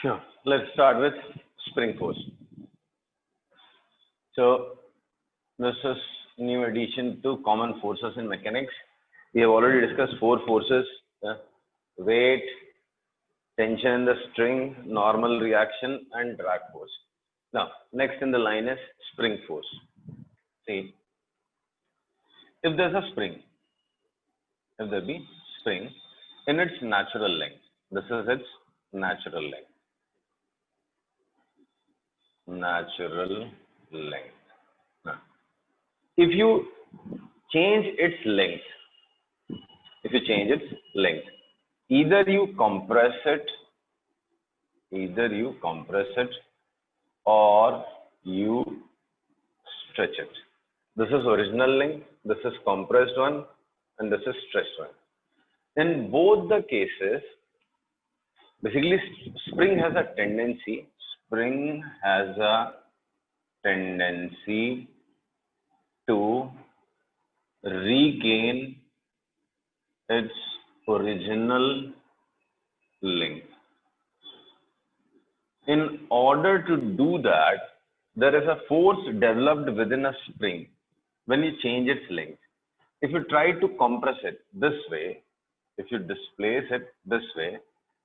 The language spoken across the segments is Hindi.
Sure. Let's start with spring force. So this is new addition to common forces in mechanics. We have already discussed four forces: weight, tension in the string, normal reaction, and drag force. Now, next in the line is spring force. See, if there's a spring, if there be spring in its natural length, this is its natural length. Natural length. Now, if you change its length, either you compress it or you stretch it. This is original length, this is compressed one, and this is stretched one. In both the cases, basically spring has a tendency to regain its original length. In order to do that, there is a force developed within a spring when you change its length. If you try to compress it this way, if you displace it this way,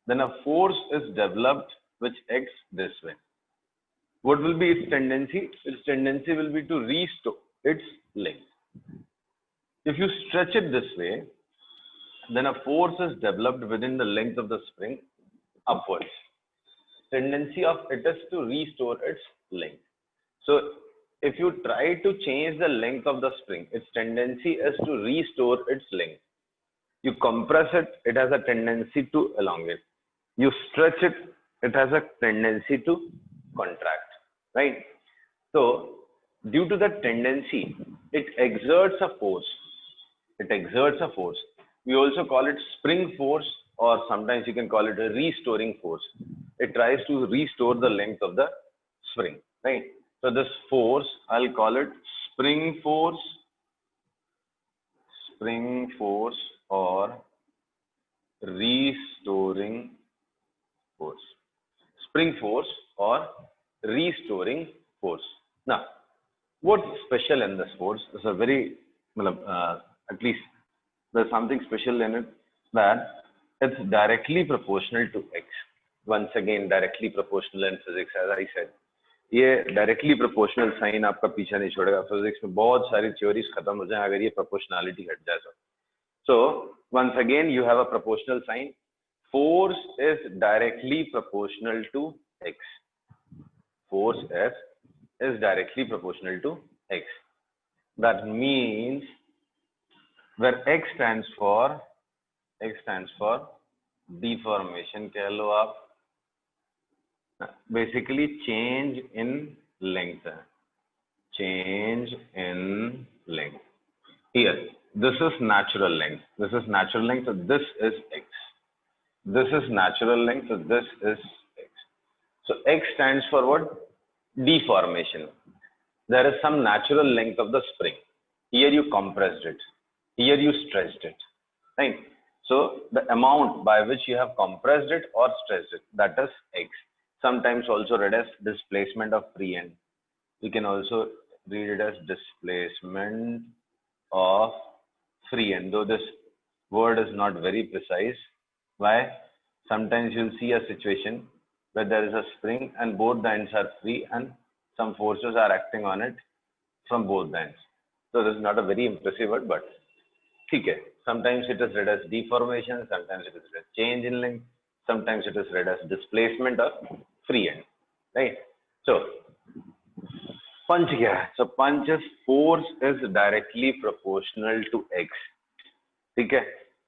then a force is developed which acts this way. What will be its tendency? Its tendency will be to restore its length. If you stretch it this way, then a force is developed within the length of the spring upwards. Tendency of it is to restore its length. So if you try to change the length of the spring, its tendency is to restore its length. You compress it, it has a tendency to elongate. You stretch it, it has a tendency to contract, right? So due to that tendency, it exerts a force. We also call it spring force, or sometimes you can call it a restoring force. It tries to restore the length of the spring, right? So this force, I'll call it spring force or restoring force. Spring force or restoring force. Now, what's special in this force? It's a very, at least there's something special in it, that it's directly proportional to x. Once again, directly proportional in physics, as I said. ये डायरेक्टली प्रोपोर्शनल साइन आपका पीछा नहीं छोड़ेगा. फिजिक्स में बहुत सारी थ्योरीज खत्म हो जाए अगर ये प्रोपोर्शनलिटी हट जाए. So once again you have a proportional sign. Force is directly proportional to x. Force is directly proportional to x. That means where x stands for deformation, कह लो आप, basically change in length. Here, this is natural length. So this is x. This is natural length, so this is x. So x stands for what? Deformation. There is some natural length of the spring. Here you compressed it. Here you stretched it. Right? So the amount by which you have compressed it or stretched it, that is x. Sometimes also read as displacement of free end. You can also read it as displacement of free end, though this word is not very precise. Why? Sometimes you'll see a situation where there is a spring and both the ends are free and some forces are acting on it from both the ends. So this is not a very impressive word, but okay. Sometimes it is read as deformation, sometimes it is read as change in length, sometimes it is read as displacement of free end, right? So punch here. So punch is force is directly proportional to x. ठीक है,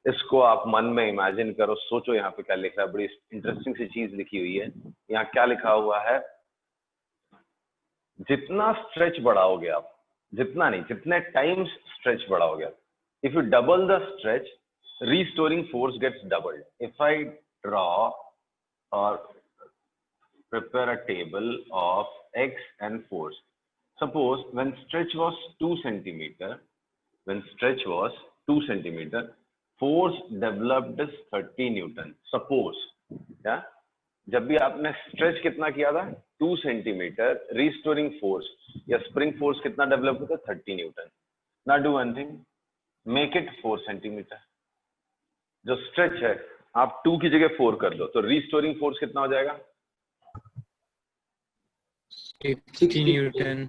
इसको आप मन में इमेजिन करो, सोचो यहाँ पे क्या लिखा है. बड़ी इंटरेस्टिंग सी चीज लिखी हुई है. यहाँ क्या लिखा हुआ है? जितना स्ट्रेच बढ़ाओगे आप, जितना नहीं, जितने टाइम्स स्ट्रेच बढ़ाओगे आप, if you double the stretch, restoring force gets doubled. If I draw or prepare a table of x and force, suppose when stretch was 2 centimeter, force developed is 30 Newton. Suppose, yeah, जब भी आपने स्ट्रेच कितना किया था 2 सेंटीमीटर, रिस्टोरिंग फोर्स या स्प्रिंग फोर्स कितना डेवलप होता है 30 न्यूटन। ना do one thing, make it 4 centimetre. जो स्ट्रेच है आप 2 की जगह 4 कर दो, तो रिस्टोरिंग फोर्स कितना हो जाएगा 60 न्यूटन।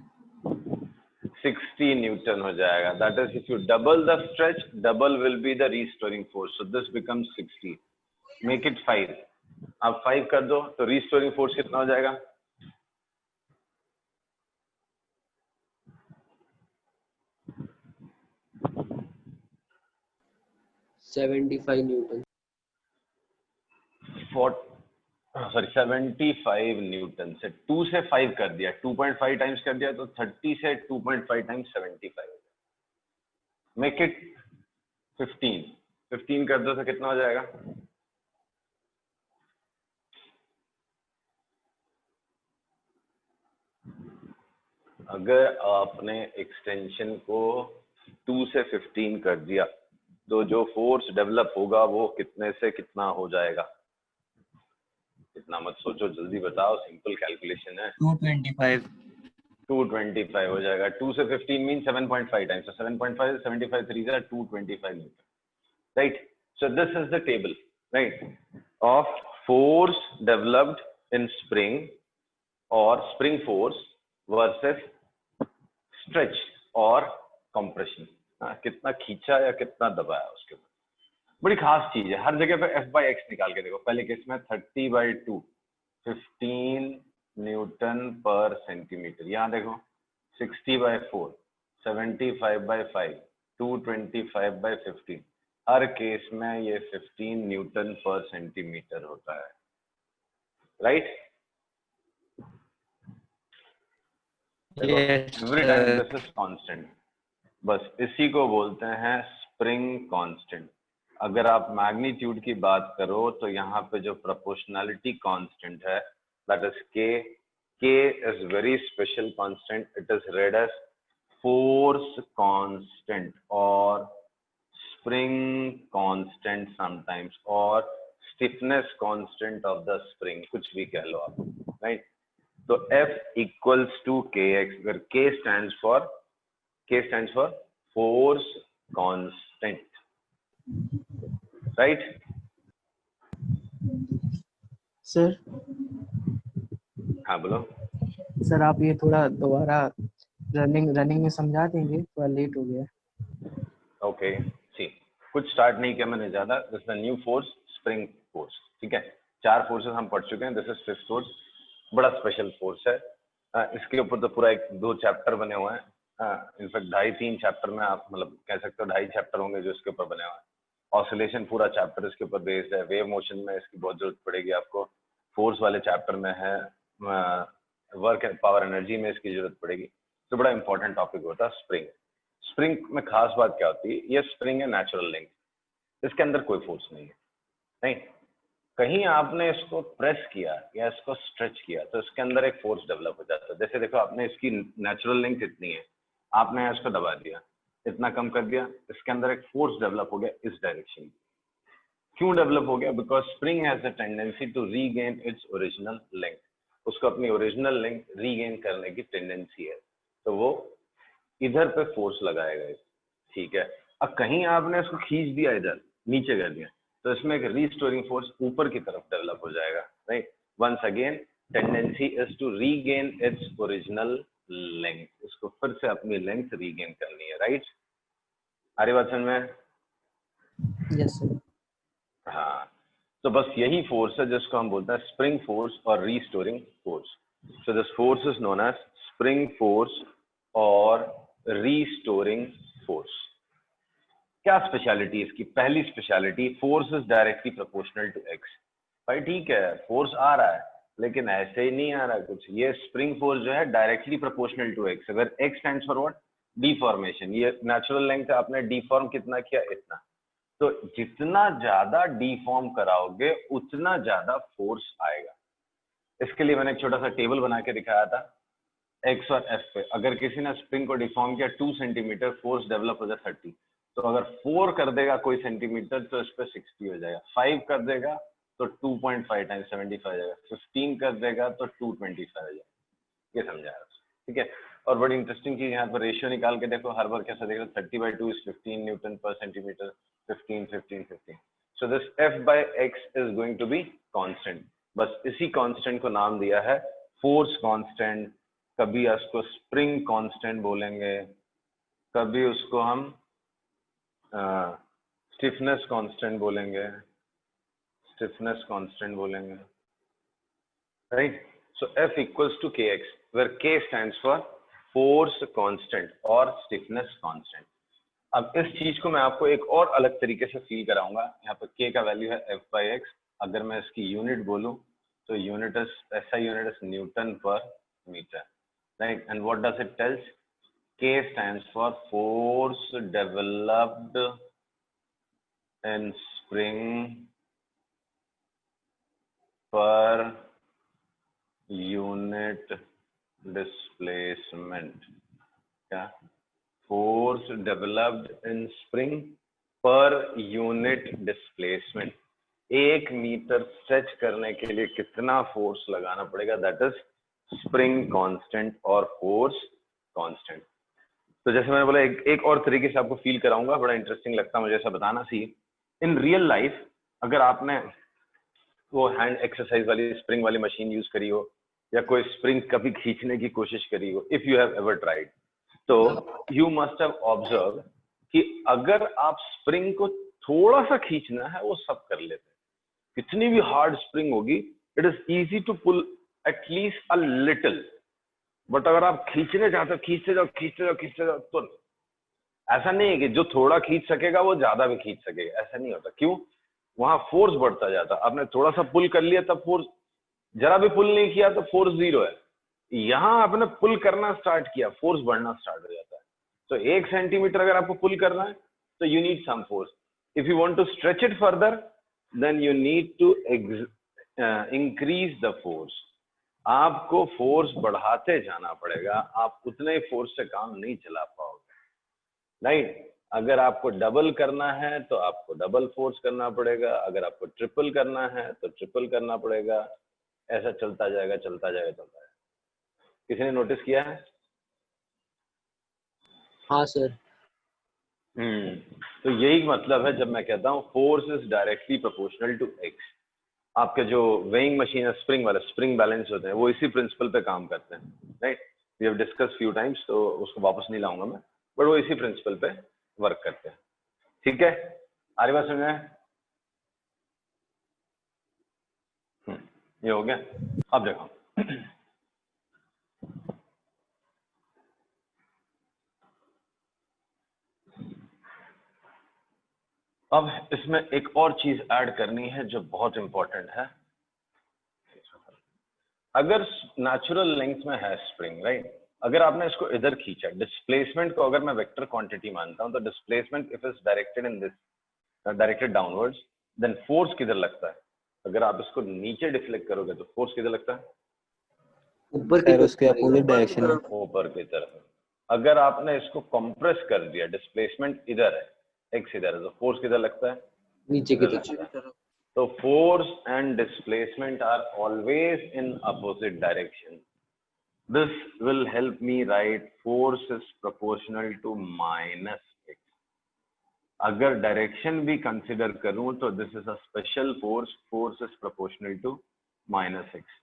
60 न्यूटन हो जाएगा। That is if U double the stretch, double will be the restoring force, so this becomes 60। Make it 5, आप 5 कर दो तो रिस्टोरिंग फोर्स कितना हो जाएगा 75 न्यूटन। 75 न्यूटन से 2 से 5 कर दिया, 2.5 टाइम्स कर दिया, तो 30 से 2.5 टाइम्स 75। मेक इट 15 कर दो तो कितना हो जाएगा अगर आपने एक्सटेंशन को 2 से 15 कर दिया तो जो फोर्स डेवलप होगा वो कितने से कितना हो जाएगा? इतना मत सोचो, जल्दी बताओ, सिंपल कैलकुलेशन है। 225 225 हो जाएगा। 2 से 15 mean 7.5 times, so 7.5 75 3 are 225 Newton, right? So this is the table, right, of force developed in spring or spring force versus stretch or compression। कितना खींचा या कितना दबाया उसके ऊपर, बड़ी खास चीज है। हर जगह पे F/x निकाल के देखो। पहले केस में 30/2 15 न्यूटन पर सेंटीमीटर। यहाँ देखो 60/4 75/5 225/15। हर केस में ये 15 न्यूटन पर सेंटीमीटर होता है, right? Every time this is constant. बस इसी को बोलते हैं स्प्रिंग कांस्टेंट। अगर आप मैग्नीट्यूड की बात करो तो यहाँ पे जो प्रोपोर्शनैलिटी कांस्टेंट है, that is K is very special constant. It is read as force constant or spring constant sometimes, or stiffness constant of the spring, कुछ भी कह लो आप, right? तो F equals to Kx, where K stands for force constant, right? Sir हाँ बोलो। सर आप ये थोड़ा दोबारा रनिंग में समझा देंगे, थोड़ा लेट हो गया। ओके सी, कुछ स्टार्ट नहीं किया मैंने ज्यादा। This is the new force, spring force, ठीक है। 4 फोर्सेस हम पढ़ चुके हैं। दिस इज 5th फोर्स, बड़ा स्पेशल फोर्स है। इसके ऊपर तो पूरा 1-2 चैप्टर बने हुए हैं। इनफैक्ट 2.5-3 चैप्टर में आप मतलब कह सकते हो 2.5 चैप्टर होंगे जो इसके ऊपर बने हुए हैं। ऑसिलेशन पूरा चैप्टर इसके ऊपर बेस्ड है। वेव मोशन में इसकी बहुत जरूरत पड़ेगी आपको। फोर्स वाले चैप्टर में है, वर्क एंड पावर एनर्जी में इसकी जरूरत पड़ेगी। तो बड़ा इंपॉर्टेंट टॉपिक होता है स्प्रिंग। स्प्रिंग में खास बात क्या होती है, ये स्प्रिंग है नेचुरल लिंक, इसके अंदर कोई फोर्स नहीं है। नहीं, कहीं आपने इसको प्रेस किया या इसको स्ट्रेच किया तो इसके अंदर एक फोर्स डेवलप हो जाता है। जैसे देखो, आपने इसकी नेचुरल लेंथ इतनी है, आपने इसको दबा दिया, इतना कम कर दिया, इसके अंदर एक फोर्स डेवलप हो गया इस डायरेक्शन। क्यों डेवलप हो गया? Because spring has the tendency to regain its original length. उसको अपनी ओरिजिनल लेंथ रीगेन करने की टेंडेंसी है, तो वो इधर पे फोर्स लगाएगा, ठीक है। अब कहीं आपने इसको खींच दिया, इधर नीचे कर दिया, तो इसमें एक रीस्टोरिंग फोर्स ऊपर की तरफ डेवलप हो जाएगा, right. Once again tendency is to regain its original length. इसको फिर से अपनी लेंथ रीगेन करनी है, राइट। आरी बात समझ में? Yes sir. हाँ, तो बस यही फोर्स है जिसको हम बोलते हैं स्प्रिंग फोर्स और restoring force. So this force is known as spring force और रीस्टोरिंग फोर्स। क्या स्पेशलिटी इसकी? पहली speciality, force is directly proportional to x. भाई ठीक है, फोर्स आ रहा है लेकिन ऐसे ही नहीं आ रहा है कुछ। ये स्प्रिंग फोर्स जो है डायरेक्टली प्रोपोर्शनल टू एक्स। अगर x stands for what? Deformation. ये नेचुरल लेंथ है, आपने डिफॉर्म कितना किया? इतना। तो जितना ज्यादा डिफॉर्म कराओगे उतना ज्यादा फोर्स आएगा। इसके लिए मैंने एक छोटा सा टेबल बना के दिखाया था। एक्स और एफ पे अगर किसी ने स्प्रिंग को डिफॉर्म किया 2 सेंटीमीटर, फोर्स डेवलप हो जाए 30। तो अगर 4 कर देगा कोई सेंटीमीटर तो इस पे 60 हो जाएगा। 5 कर देगा तो 2.5 टाइम्स 75 आ जाएगा, 15 कर देगा तो 225 आ जाएगा। ये समझा रहा, ठीक है। और बड़ी इंटरेस्टिंग चीज यहाँ पर रेशियो निकाल के देखो, हर बार कैसा देख रहे हो, 30/2 इज 15 न्यूटन पर centimetre, 15 15 15। So this F/x is going to be constant. बस इसी कांस्टेंट को नाम दिया है फोर्स कांस्टेंट। कभी उसको स्प्रिंग कांस्टेंट बोलेंगे, कभी उसको हम स्टिफनेस कांस्टेंट बोलेंगे, स्टिफनेस कांस्टेंट बोलेंगे, right. So F equals to kx, where k stands for force constant और stiffness constant. अब इस चीज को मैं आपको एक और अलग तरीके से फील कराऊंगा। यहाँ पर k का वैल्यू है F/x। अगर मैं इसकी यूनिट बोलूं तो unit is SI unit is newton per metre, right. And what does it tells? k stands for force developed in spring per unit displacement. क्या? Force developed in spring per unit displacement. 1 metre stretch करने के लिए कितना फोर्स लगाना पड़ेगा, दैट इज स्प्रिंग कांस्टेंट और फोर्स कांस्टेंट। तो जैसे मैंने बोला, एक और तरीके से आपको फील कराऊंगा, बड़ा इंटरेस्टिंग लगता है मुझे ऐसा बताना सी। इन रियल लाइफ अगर आपने वो हैंड एक्सरसाइज वाली स्प्रिंग वाली मशीन यूज करी हो, या कोई स्प्रिंग कभी खींचने की कोशिश करी हो, if you have ever tried, तो यू मस्ट हैव ऑब्जर्व कि अगर आप स्प्रिंग को थोड़ा सा खींचना है वो सब कर लेते हैं। कितनी भी हार्ड स्प्रिंग होगी, it is easy to pull at least a little, but अगर आप खींचने चाहते हो, खींचते जाओ खींचते जाओ खींचते जाओ, तो ऐसा नहीं है कि जो थोड़ा खींच सकेगा वो ज्यादा भी खींच सकेगा, ऐसा नहीं होता। क्यों? वहां फोर्स बढ़ता जाता। आपने थोड़ा सा पुल कर लिया तब फोर्स, जरा भी पुल नहीं किया तो फोर्स 0 है। यहां आपने पुल करना स्टार्ट किया, फोर्स बढ़ना स्टार्ट हो जाता है। तो 1 सेंटीमीटर अगर आपको पुल करना है तो you need some force. If you want to stretch it further, then you need to increase the force. आपको फोर्स बढ़ाते जाना पड़ेगा, आप उतने फोर्स से काम नहीं चला पाओगे, राइट। अगर आपको डबल करना है तो आपको डबल फोर्स करना पड़ेगा, अगर आपको ट्रिपल करना है तो ट्रिपल करना पड़ेगा। ऐसा चलता जाएगा चलता जाएगा चलता जाएगा। किसी ने नोटिस किया है? हाँ सर। तो यही मतलब है जब मैं कहता हूँ force is directly proportional to x. आपके जो वेइंग मशीन है, स्प्रिंग वाले, स्प्रिंग बैलेंस होते हैं, वो इसी प्रिंसिपल पे काम करते हैं, right. We have discuss few times, तो उसको वापस नहीं लाऊंगा मैं, बट वो इसी प्रिंसिपल पे वर्क करते हैं, ठीक है। आरी बात समझ में? ये हो गया। अब देखो, अब इसमें एक और चीज ऐड करनी है जो बहुत इंपॉर्टेंट है। अगर नेचुरल लेंथ में है स्प्रिंग, राइट, अगर आपने इसको इधर खींचा, डिस्प्लेसमेंट को अगर मैं वेक्टर क्वांटिटी मानता हूं, तो displacement if is directed in this, directed downwards, then force किधर लगता है? अगर आप इसको नीचे डिफ्लेक्ट करोगे तो फोर्स किधर लगता है? ऊपर की सर उसके तरफ अपोजिट डायरेक्शन में। ऊपर की तरफ। अगर आपने इसको कंप्रेस कर दिया, डिस्प्लेसमेंट इधर है, एक्स इधर है, तो फोर्स किधर लगता है? नीचे की इधर तरफ। लगता है। तो force and displacement are always in opposite direction. This will help me write force is proportional to minus x. अगर डायरेक्शन भी कंसिडर करूं तो this is a special force, force is proportional to minus x.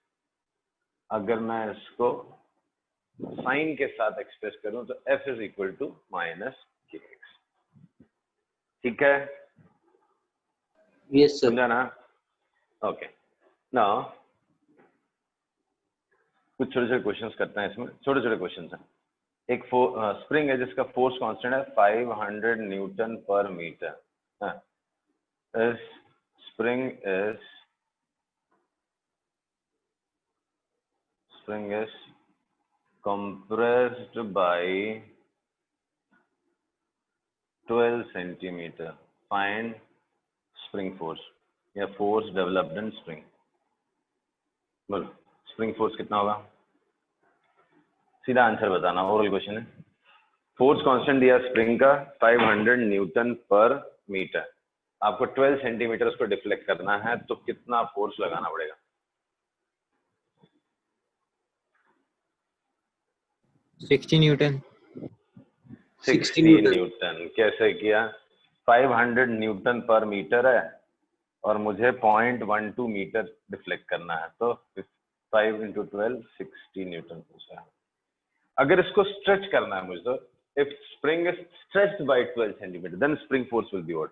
अगर मैं इसको साइन के साथ एक्सप्रेस करूं तो F is equal to minus K x, ठीक है। Yes sir. समझा ना? ओके, नाउ कुछ छोटे छोटे क्वेश्चंस करते हैं। इसमें छोटे छोटे क्वेश्चंस हैं। एक स्प्रिंग है जिसका फोर्स कांस्टेंट है 500 न्यूटन पर मीटर। इस spring is compressed by 12 centimeter. Find spring force या force developed in spring. बोलो स्प्रिंग फोर्स कितना होगा? सीधा आंसर बताना, ओरल क्वेश्चन है। फोर्स कांस्टेंट दिया स्प्रिंग का 500 न्यूटन पर मीटर, आपको 12 सेंटीमीटर उसको डिफ्लेक्ट करना है, तो कितना फोर्स लगाना पड़ेगा? 60 न्यूटन। 60 न्यूटन। कैसे किया? 500 न्यूटन पर मीटर है और मुझे 0.12 मीटर डिफ्लेक्ट करना है, तो 5 into 12 60 न्यूटन फोर्स है। अगर इसको स्ट्रेच करना है मुझे, तो if spring is stretched by 12 centimetre then spring force will be what?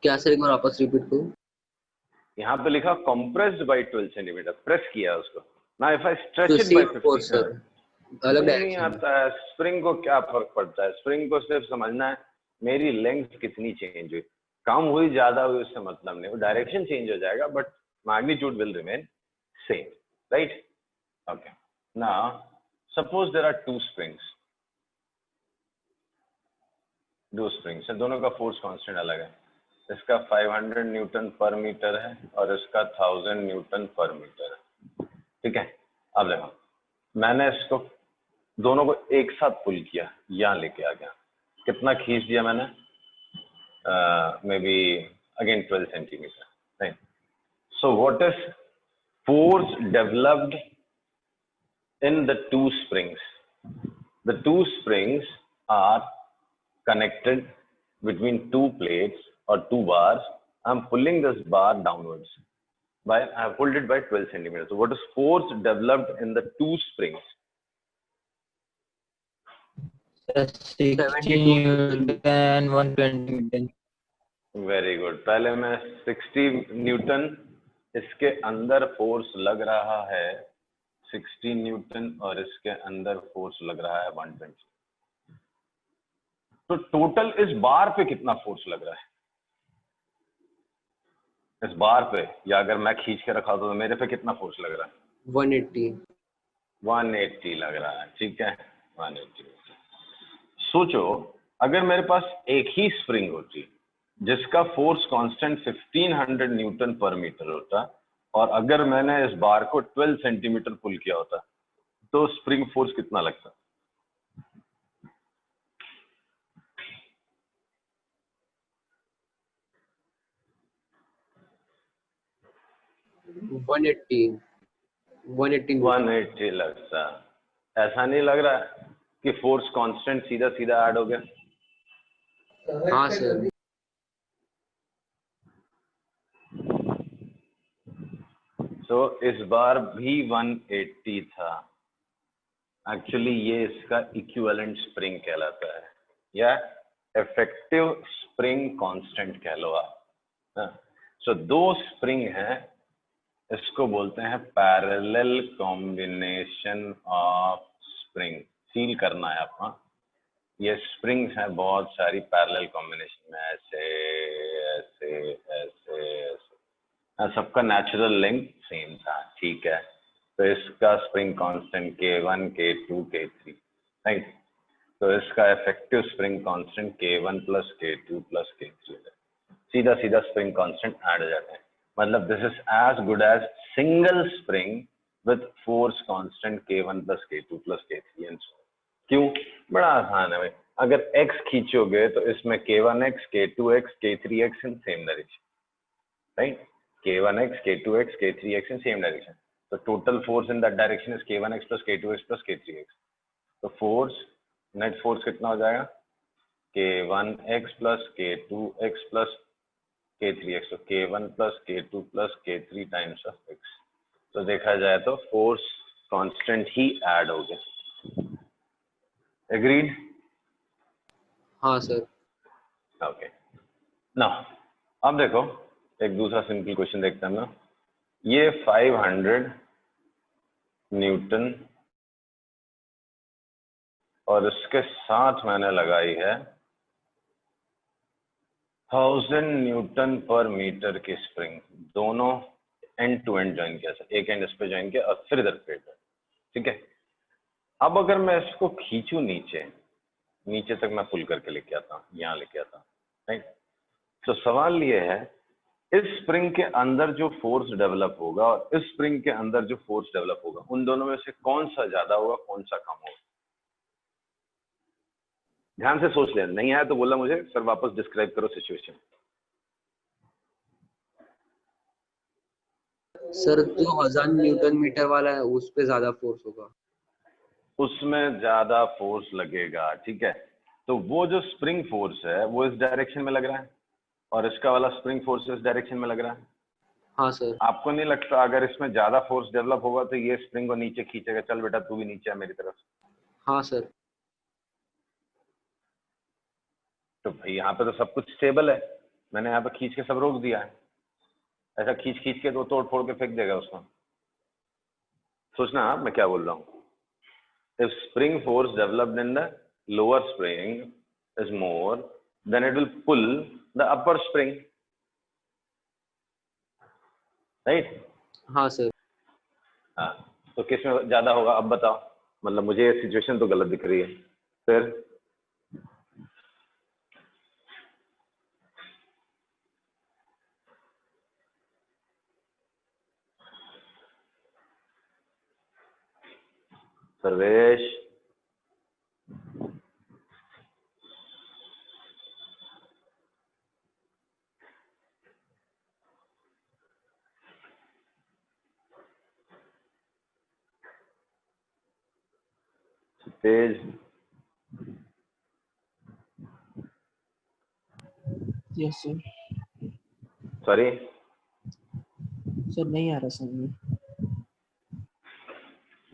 क्या सर, एक बार वापस रिपीट करो। यहाँ पे लिखा कंप्रेस्ड बाय 12 सेंटीमीटर, प्रेस किया उसको ना। इफ आई स्ट्रेच तो it by same force 50, sir, अलग नहीं डायरेक्शन। आता है। स्प्रिंग को क्या फर्क पड़ता है? स्प्रिंग को सिर्फ समझना है मेरी लेंथ कितनी चेंज हुई, कम हुई ज्यादा हुई उससे मतलब नहीं, वो डायरेक्शन चेंज हो जाएगा but magnitude will remain same, right? Okay, now suppose there are two springs, दोनों का फोर्स कांस्टेंट अलग है। इसका 500 न्यूटन पर मीटर है और इसका 1000 न्यूटन पर मीटर है, ठीक है? अब देखो, मैंने इसको दोनों को एक साथ पुल किया, यहाँ लेके आ गया, कितना खींच दिया मैंने? May be again 12 centimetre, right? So what is force developed in the two springs? The two springs are connected between two plates or two bars. I'm pulling this bar downwards. I have pulled it by 12 centimeters. So what is force developed in the two springs? 60 Newton 120 Newton. Very good. पहले मैं 60 न्यूटन, इसके अंदर फोर्स लग रहा है 60 न्यूटन और इसके अंदर फोर्स लग रहा है 120। तो टोटल इस बार पे कितना फोर्स लग रहा है? इस बार पे, या अगर मैं खींच के रखा तो मेरे पे कितना फोर्स लग रहा है? 180 लग रहा है, ठीक है? 180। सोचो अगर मेरे पास एक ही स्प्रिंग होती जिसका force constant 1500 Newton per metre होता, और अगर मैंने इस बार को 12 सेंटीमीटर पुल किया होता, तो स्प्रिंग फोर्स कितना लगता? 180 लगता। ऐसा नहीं लग रहा है कि फोर्स कांस्टेंट सीधा सीधा ऐड हो गया? हाँ सर। तो इस बार भी 180 था। एक्चुअली ये इसका इक्विवेलेंट स्प्रिंग कहलाता है, या इफेक्टिव स्प्रिंग कांस्टेंट कह लो आप। सो दो स्प्रिंग हैं, इसको बोलते हैं parallel combination of spring. Feel करना है आपको, ये स्प्रिंग्स हैं बहुत सारी पैरेलल कॉम्बिनेशन में, ऐसे ऐसे ऐसे ऐसे, सबका नेचुरल लेंथ सेम था, ठीक है? तो इसका spring constant K1 K2 K3, right? तो इसका effective spring constant K1 plus K2 plus K3 है। सीधा सीधा स्प्रिंग कांस्टेंट ऐड हो जाते हैं, मतलब this is as good as single spring with force constant K1 plus K2 plus K3 and so. क्यों? बड़ा आसान है भाई। अगर x खींचोगे तो इसमें K1x K2x K3x in same direction, right? K1x K2x K3x in same direction, तो total force in that direction is K1x plus K2x plus K3x। तो फोर्स, नेट फोर्स कितना हो जाएगा? K1x plus K2x plus K3x, तो K1 plus K2 plus K3 times of x। तो देखा जाए तो फोर्स कांस्टेंट ही ऐड हो गया। एग्रीड? हाँ सर। ओके, नाउ अब देखो एक दूसरा सिंपल क्वेश्चन देखते हैं ना। ये 500 न्यूटन और इसके साथ मैंने लगाई है 1000 न्यूटन पर मीटर की स्प्रिंग। दोनों एंड टू एंड ज्वाइन किया, एक एंड इस पे ज्वाइन किया और फिर इधर पे, ठीक है? अब अगर मैं इसको खींचू नीचे तक मैं पुल करके लेके आता हूँ, यहाँ लेके आता हूँ, राइट? तो सवाल ये है, इस स्प्रिंग के अंदर जो फोर्स डेवलप होगा और इस स्प्रिंग के अंदर जो फोर्स डेवलप होगा, उन दोनों में से कौन सा ज्यादा होगा, कौन सा कम होगा? ध्यान से सोच लेना, नहीं आया तो बोला मुझे सर वापस डिस्क्राइब करो सिचुएशन। सर जो 1000 न्यूटन मीटर वाला है उस पे ज्यादा फोर्स होगा। उसमें ज्यादा फोर्स लगेगा, ठीक है। तो वो जो स्प्रिंग फोर्स है वो इस डायरेक्शन में लग रहा है और इसका वाला स्प्रिंग फोर्स इस डायरेक्शन में लग रहा है। हाँ सर। आपको नहीं लगता अगर इसमें ज्यादा फोर्स डेवलप होगा तो ये स्प्रिंग को नीचे खींचेगा, चल बेटा तू भी नीचे आ मेरी तरफ। हाँ सर। तो भाई यहाँ पे तो सब कुछ स्टेबल है, मैंने यहाँ पे खींच के सब रोक दिया है। ऐसा खींच खींच के तो तोड़ फोड़ के फेंक देगा उसको। सोचना मैं क्या बोल रहा हूँ। If spring force developed in the lower spring is more, then it will pull the upper spring, right? हाँ सर। हाँ, तो किस में ज्यादा होगा अब बताओ। मतलब मुझे ये सिचुएशन तो गलत दिख रही है। फिर सर्वेश, तेज, यस सर। सॉरी सर नहीं आ रहा समझ में।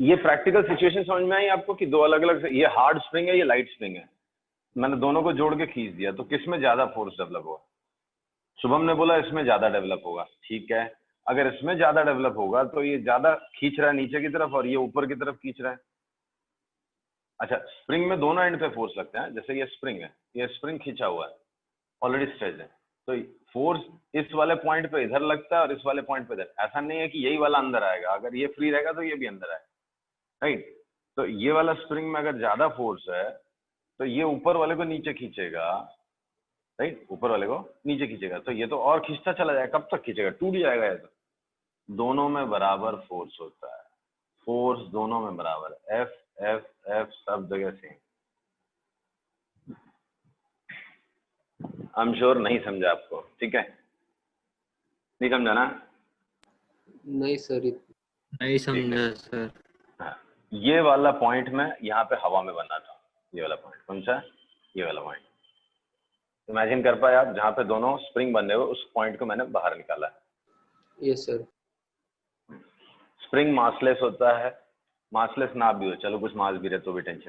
ये प्रैक्टिकल सिचुएशन समझ में आई आपको कि दो अलग अलग, ये हार्ड स्प्रिंग है ये लाइट स्प्रिंग है, मैंने दोनों को जोड़ के खींच दिया, तो किस में ज्यादा फोर्स डेवलप होगा। शुभम ने बोला इसमें ज्यादा डेवलप होगा, ठीक है। अगर इसमें ज्यादा डेवलप होगा तो ये ज्यादा खींच रहा है नीचे की तरफ और ये ऊपर की तरफ खींच रहा है। अच्छा, स्प्रिंग में दोनों एंड पे फोर्स लगता है। जैसे ये स्प्रिंग है, ये स्प्रिंग खींचा हुआ है, ऑलरेडी स्ट्रेच है, तो फोर्स इस वाले पॉइंट पे इधर लगता है और इस वाले पॉइंट पे इधर। ऐसा नहीं है कि यही वाला अंदर आएगा, अगर ये फ्री रहेगा तो ये भी अंदर आएगा, राइट। तो ये वाला स्प्रिंग में अगर ज्यादा फोर्स है तो ये ऊपर वाले को नीचे खींचेगा, राइट, ऊपर वाले को नीचे खींचेगा, तो ये तो और खींचता चला जाएगा। कब तक खींचेगा, टूट जाएगा ये तो। दोनों में बराबर फोर्स होता है, फोर्स दोनों में बराबर है, एफ एफ एफ सब जगह सेम। आई एम श्योर नहीं समझा आपको, ठीक है, नहीं समझा ना। नहीं सर। नहीं समझा सर। हाँ, ये वाला पॉइंट में यहाँ पे हवा में बना था, ये वाला पॉइंट कौन सा, ये वाला पॉइंट। इमेजिन कर पाए आप, जहाँ पे दोनों स्प्रिंग बने हुए उस पॉइंट को मैंने बाहर निकाला है। Yes sir. स्प्रिंग मासलेस होता है, मासलेस ना भी हो, चलो कुछ मास भी रहे तो भी टेंशन